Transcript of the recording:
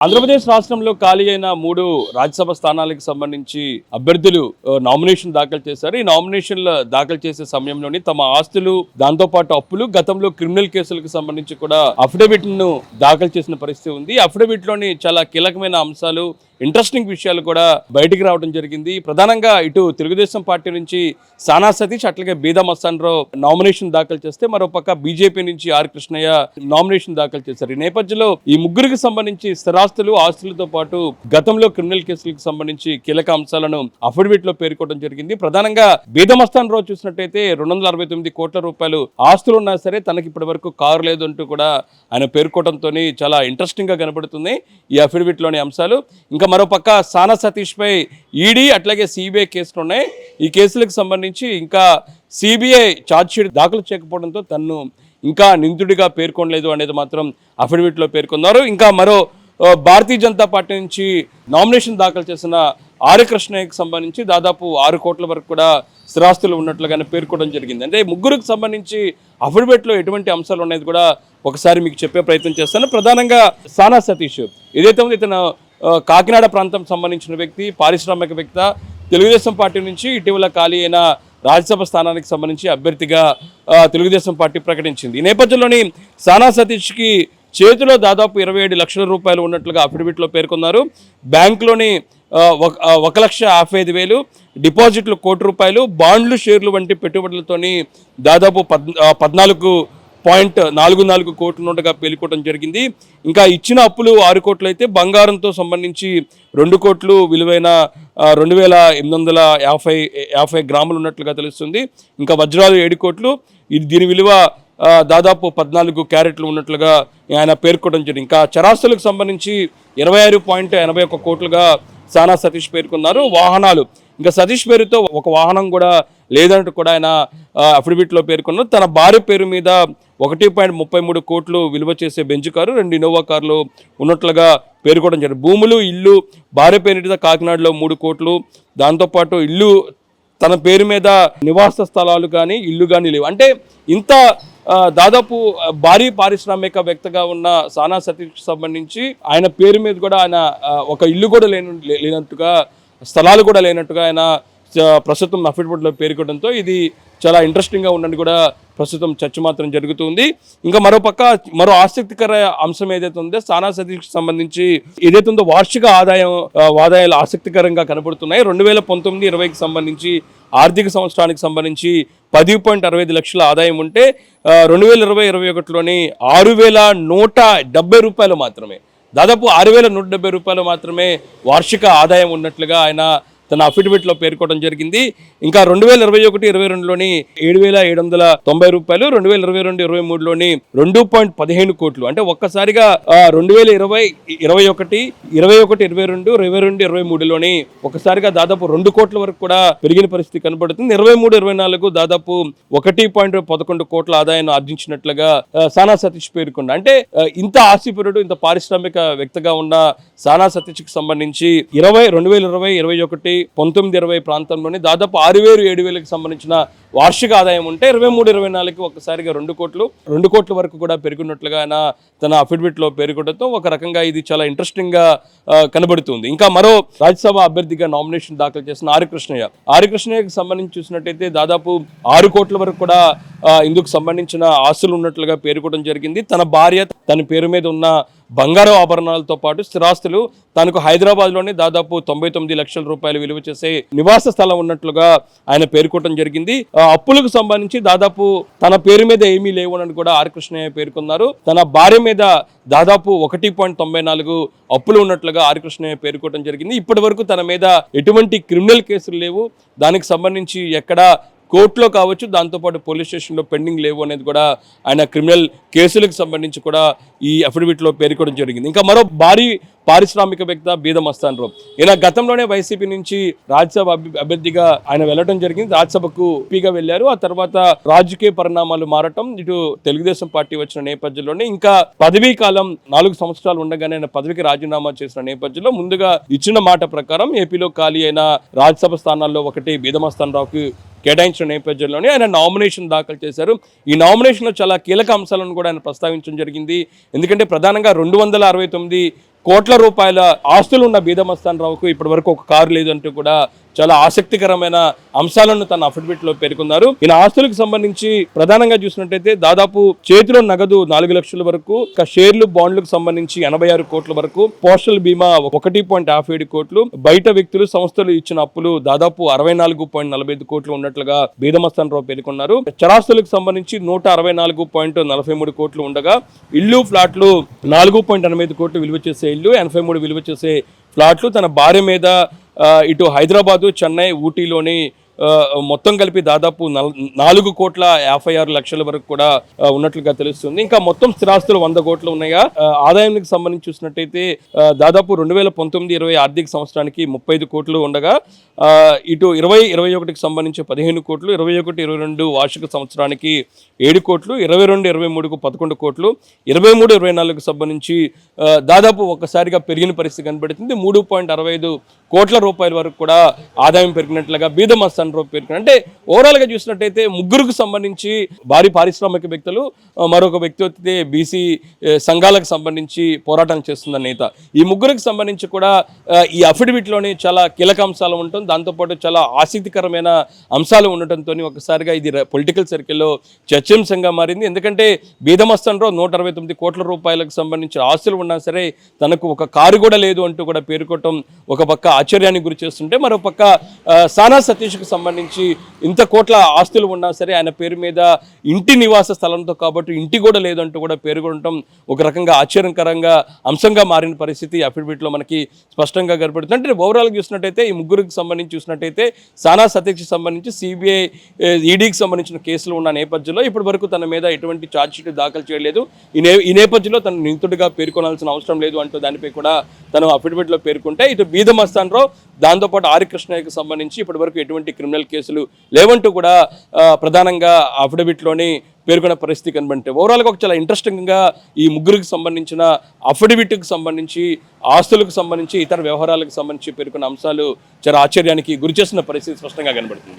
ఆంధ్రప్రదేశ్ రాష్ట్రంలో ఖాళీ అయిన 3 రాజ్యసభ స్థానాలకు సంబంధించి అభ్యర్థులు నామినేషన్ దాఖలు చేశారు. ఈ నామినేషన్లు దాఖలు చేసే సమయంలోని తమ ఆస్తులు, దాంతోపాటు అప్పులు, గతంలో క్రిమినల్ కేసులకు సంబంధించి కూడా అఫిడవిట్ను దాఖలు చేసిన పరిస్థితి ఉంది. అఫిడవిట్లోని చాలా కీలకమైన అంశాలు, ఇంట్రెస్టింగ్ విషయాలు కూడా బయటికి రావడం జరిగింది. ప్రధానంగా ఇటు తెలుగుదేశం పార్టీ నుంచి సానా సతీష్, అట్లాగే బీదా మస్తాన్రావు నామినేషన్ దాఖలు చేస్తే, మరోపక్క బీజేపీ నుంచి ఆర్ కృష్ణయ్య నామినేషన్ దాఖలు చేశారు. ఈ నేపథ్యంలో ఈ ముగ్గురికి సంబంధించి స్థిరాస్తులు, ఆస్తులతో పాటు గతంలో క్రిమినల్ కేసులకు సంబంధించి కీలక అంశాలను అఫిడవిట్ లో పేర్కొనడం జరిగింది. ప్రధానంగా బీదా మస్తాన్రావు చూసినట్టయితే 269 కోట్ల రూపాయలు ఆస్తులు ఉన్నా సరే తనకి ఇప్పటి వరకు కారు లేదు అంటూ కూడా ఆయన పేర్కోవడంతో చాలా ఇంట్రెస్టింగ్ గా కనబడుతుంది ఈ అఫిడవిట్ లోని అంశాలు. ఇంకా మరోపక్క సానా సతీష్ పై ఈడీ అట్లాగే సిబిఐ కేసులు ఉన్నాయి. ఈ కేసులకు సంబంధించి ఇంకా సిబిఐ ఛార్జ్షీట్ దాఖలు చేయకపోవడంతో తన్ను ఇంకా నిందితుడిగా పేర్కొనలేదు అనేది మాత్రం అఫిడవిట్లో పేర్కొన్నారు. ఇంకా మరో భారతీయ జనతా పార్టీ నుంచి నామినేషన్ దాఖలు చేసిన ఆర్ కృష్ణయ్యకి సంబంధించి దాదాపు 6 కోట్ల వరకు కూడా స్థిరాస్తులు ఉన్నట్లుగానే పేర్కొనడం జరిగింది. అంటే ముగ్గురికి సంబంధించి అఫిడవిట్లో ఎటువంటి అంశాలు అనేది కూడా ఒకసారి మీకు చెప్పే ప్రయత్నం చేస్తాను. ప్రధానంగా సానా సతీష్ ఏదైతే ఉంది, ఇతను కాకినాడ ప్రాంతం సంబంధించిన వ్యక్తి, పారిశ్రామికవేత్త. తెలుగుదేశం పార్టీ నుంచి ఇటీవల ఖాళీ అయిన రాజ్యసభ స్థానానికి సంబంధించి అభ్యర్థిగా తెలుగుదేశం పార్టీ ప్రకటించింది. ఈ నేపథ్యంలోని సానా సతీష్కి చేతిలో దాదాపు 27 లక్షల రూపాయలు ఉన్నట్లుగా అఫిడవిట్లో పేర్కొన్నారు. బ్యాంకులోని 1,55,000 డిపాజిట్లు, ₹1,00,00,000 బాండ్లు, షేర్లు వంటి పెట్టుబడులతోని దాదాపు 14.44 కోట్ల నుండిగా పేర్కొనడం జరిగింది. ఇంకా ఇచ్చిన అప్పులు 6 కోట్లు అయితే బంగారంతో సంబంధించి 2 కోట్లు విలువైన 2,850 గ్రాములు ఉన్నట్లుగా తెలుస్తుంది. ఇంకా వజ్రాలు 7 కోట్లు, దీని విలువ దాదాపు 14 క్యారెట్లు ఉన్నట్లుగా ఆయన పేర్కొనడం జరిగింది. ఇంకా చరాస్తులకు సంబంధించి 26.81 కోట్లుగా సానా సతీష్ పేర్కొన్నారు. వాహనాలు, ఇంకా సతీష్ పేరుతో ఒక వాహనం కూడా లేదంటూ కూడా ఆయన అఫిడవిట్లో పేర్కొన్నారు. తన భార్య పేరు మీద 1.33 కోట్లు విలువ చేసే బెంజ్ కారు, 2 ఇన్నోవా కార్లు ఉన్నట్లుగా పేర్కొనడం జరిగింది. భూములు, ఇల్లు భార్య పేరు మీద కాకినాడలో 3 కోట్లు, దాంతోపాటు ఇల్లు తన పేరు మీద నివాస స్థలాలు కానీ ఇల్లు కానీ లేవు. అంటే ఇంత దాదాపు భారీ పారిశ్రామికవేత్తగా ఉన్న సానా సతీష్కి సంబంధించి ఆయన పేరు మీద కూడా ఆయన ఒక ఇల్లు కూడా లేనట్టుగా, స్థలాలు కూడా లేనట్టుగా ఆయన ప్రస్తుతం అఫిడవిట్లో పేర్కొనడంతో ఇది చాలా ఇంట్రెస్టింగ్గా ఉందని కూడా ప్రస్తుతం చర్చ మాత్రం జరుగుతుంది. ఇంకా మరో ఆసక్తికర అంశం ఏదైతే ఉందో, సానా సతీష్కి సంబంధించి ఏదైతే ఉందో వార్షిక ఆదాయాలు ఆసక్తికరంగా కనబడుతున్నాయి. 2019-20కి సంబంధించి ఆర్థిక సంవత్సరానికి సంబంధించి 10.65 లక్షల ఆదాయం ఉంటే 2020-21లోని 6,170 రూపాయలు మాత్రమే, దాదాపు 6,170 రూపాయలు మాత్రమే వార్షిక ఆదాయం ఉన్నట్లుగా ఆయన తన అఫిడవిట్లో పేర్కోవడం జరిగింది. ఇంకా 2021-22లోని 7,790 రూపాయలు, 2022-23లోని 2.15 కోట్లు. అంటే ఒక్కసారిగా 2020-21, 21-22, 22-23లోని ఒకసారిగా దాదాపు 2 కోట్ల వరకు కూడా పెరిగిన పరిస్థితి కనబడుతుంది. 23-24 దాదాపు 1.11 కోట్ల ఆదాయాన్ని ఆర్జించినట్లుగా సానా సతీష్ పేర్కొన్నారు. అంటే ఇంత ఆస్తిపరుడు, ఇంత పారిశ్రామిక వ్యక్తిగా ఉన్న సానా సతీష్కి సంబంధించి 2020-21, 19-20 ప్రాంతంలోని దాదాపు 6,000-7,000కి సంబంధించిన వార్షిక ఆదాయం ఉంటే 23-24కి ఒక్కసారిగా 2 కోట్ల వరకు కూడా పెరిగినట్లుగా ఆయన తన అఫిడవిట్లో పేర్కొనడంతో ఒక రకంగా ఇది చాలా ఇంట్రెస్టింగ్గా కనబడుతుంది. ఇంకా మరో రాజ్యసభ అభ్యర్థిగా నామినేషన్ దాఖలు చేసిన ఆర్ కృష్ణయ్యకి సంబంధించి చూసినట్టయితే దాదాపు 6 కోట్ల వరకు కూడా ఇందుకు సంబంధించిన ఆస్తులు ఉన్నట్లుగా పేర్కొనడం జరిగింది. తన భార్య, తన పేరు మీద ఉన్న బంగారు ఆభరణాలతో పాటు స్థిరాస్తులు, తనకు హైదరాబాద్లోనే దాదాపు 99 లక్షల రూపాయలు విలువ చేసే నివాస స్థలం ఉన్నట్లుగా ఆయన పేర్కొనడం జరిగింది. అప్పులకు సంబంధించి దాదాపు తన పేరు మీద ఏమీ లేవని కూడా ఆర్ కృష్ణయ్య పేర్కొన్నారు. తన భార్య మీద దాదాపు 1.94 అప్పులు ఉన్నట్లుగా ఆర్ కృష్ణయ్య పేర్కొనడం జరిగింది. ఇప్పటి వరకు తన మీద ఎటువంటి క్రిమినల్ కేసులు లేవు, దానికి సంబంధించి ఎక్కడ కోర్టులో కావచ్చు, దాంతోపాటు పోలీస్ స్టేషన్లో పెండింగ్ లేవు అనేది కూడా ఆయన క్రిమినల్ కేసులకు సంబంధించి కూడా ఈ అఫిడవిట్లో పేర్కొనడం జరిగింది. ఇంకా మరో భారీ పారిశ్రామికవేత్త బీదా మస్తాన్రావు, ఈయన గతంలోనే వైసీపీ నుంచి రాజ్యసభ అభ్యర్థిగా ఆయన వెళ్ళడం జరిగింది. రాజ్యసభకు ఎంపీగా వెళ్ళారు. ఆ తర్వాత రాజకీయ పరిణామాలు మారటం, ఇటు తెలుగుదేశం పార్టీ వచ్చిన నేపథ్యంలోనే ఇంకా పదవీ కాలం 4 సంవత్సరాలు ఉండగానే ఆయన పదవికి రాజీనామా చేసిన నేపథ్యంలో ముందుగా ఇచ్చిన మాట ప్రకారం ఏపీలో ఖాళీ అయిన రాజ్యసభ స్థానాల్లో ఒకటి బీదా మస్తాన్రావుకి కేటాయించిన నేపథ్యంలోనే ఆయన నామినేషన్ దాఖలు చేశారు. ఈ నామినేషన్లో చాలా కీలక అంశాలను కూడా ఆయన ప్రస్తావించడం జరిగింది. ఎందుకంటే ప్రధానంగా 269 కోట్ల రూపాయల ఆస్తులు ఉన్న బీదమస్తాన్ రావుకు ఇప్పటి వరకు ఒక కారు లేదు అంటూ కూడా చాలా ఆసక్తికరమైన అంశాలను తన అఫిడవిట్ లో పేర్కొన్నారు. ఈయన ఆస్తులకు సంబంధించి ప్రధానంగా చూసినట్టయితే దాదాపు చేతిలో నగదు 4 లక్షల వరకు, షేర్లు బాండ్లకు సంబంధించి 86 కోట్ల వరకు, పోస్టల్ బీమా 1.57 కోట్లు, బయట వ్యక్తులు సంస్థలు ఇచ్చిన అప్పులు దాదాపు 64.45 కోట్లు ఉన్నట్లుగా బీదమస్తాన్ రావు పేర్కొన్నారు. చరాస్తులకు సంబంధించి 164.43 కోట్లు ఉండగా, ఇల్లు ఫ్లాట్లు 4.85 కోట్లు విలువ చేసే ఇల్లు, 83 విలువ చేసే ఫ్లాట్లు, తన భార్య మీద ఇటు హైదరాబాదు, చెన్నై, ఊటీలోని మొత్తం కలిపి దాదాపు 4,56,00,000 వరకు కూడా ఉన్నట్లుగా తెలుస్తుంది. ఇంకా మొత్తం స్థిరాస్తులు 100 కోట్లు ఉన్నాయా. ఆదాయానికి సంబంధించి చూసినట్టయితే దాదాపు 2019-20 ఆర్థిక సంవత్సరానికి 35 కోట్లు ఉండగా, ఇటు 20-21కి సంబంధించి 15 కోట్లు, 21-22 వార్షిక సంవత్సరానికి 7 కోట్లు, 22-23కు 11 కోట్లు, 23-24కు సంబంధించి దాదాపు ఒక్కసారిగా పెరిగిన పరిస్థితి కనబడుతుంది. 3.65 కోట్ల రూపాయల వరకు కూడా ఆదాయం పెరిగినట్లుగా బీదమస్తాన్ రావు పేర్కొన్నారు. అంటే ఓవరాల్ గా చూసినట్టయితే ముగ్గురికి సంబంధించి భారీ పారిశ్రామిక వ్యక్తులు, మరొక వ్యక్తి అయితే బీసీ సంఘాలకు సంబంధించి పోరాటం చేస్తున్న నేత. ఈ ముగ్గురికి సంబంధించి కూడా ఈ అఫిడవిట్ లోని చాలా కీలక అంశాలు ఉంటుంది. దాంతోపాటు చాలా ఆసక్తికరమైన అంశాలు ఉండటంతో ఒకసారిగా ఇది పొలిటికల్ సర్కిల్లో చర్చాంశంగా మారింది. ఎందుకంటే బీదమస్తాన్ రావు 169 కోట్ల రూపాయలకు సంబంధించిన ఆస్తులు ఉన్నా సరే తనకు ఒక కారు కూడా లేదు అంటూ కూడా పేర్కొనడం ఒక పక్క ఆశ్చర్యానికి గురి చేస్తుంటే, మరో పక్క సానా సతీష్కు సంబంధించి ఇంత కోట్ల ఆస్తులు ఉన్నా సరే ఆయన పేరు మీద ఇంటి నివాస స్థలంతో కాబట్టి ఇంటి కూడా లేదంటూ కూడా పేర్కొనడం ఒక రకంగా ఆశ్చర్యకరంగా అంశంగా మారిన పరిస్థితి అఫిడవిట్ లో మనకి స్పష్టంగా కనబడుతుంది. అంటే ఓవరాల్ చూసినట్టయితే ఈ ముగ్గురికి సంబంధించి చూసినట్టయితే సానా సతీష్కి సంబంధించి సిబిఐ ఈడీకి సంబంధించిన కేసులు ఉన్న నేపథ్యంలో ఇప్పటి వరకు తన మీద ఎటువంటి ఛార్జ్ షీట్ దాఖలు చేయలేదు. ఈ నేపథ్యంలో తను నిందితుడిగా పేర్కొనాల్సిన అవసరం లేదు అంటూ దానిపై కూడా తను అఫిడవిట్ లో పేర్కొంటే, ఇటు బీదమస్తాన్ రావు దాంతోపాటు ఆర్ కృష్ణయ్యకు సంబంధించి ఇప్పటి వరకు ఎటువంటి క్రిమినల్ కేసులు లేవంటూ కూడా ప్రధానంగా అఫిడవిట్ లోని పేర్కొన్న పరిస్థితి కనబడితే, ఓవరాల్గా ఒక చాలా ఇంట్రెస్టింగ్గా ఈ ముగ్గురికి సంబంధించిన అఫిడవిట్కి సంబంధించి, ఆస్తులకు సంబంధించి, ఇతర వ్యవహారాలకు సంబంధించి పేర్కొన్న అంశాలు చాలా ఆశ్చర్యానికి గురి చేస్తున్న పరిస్థితి స్పష్టంగా కనబడుతుంది.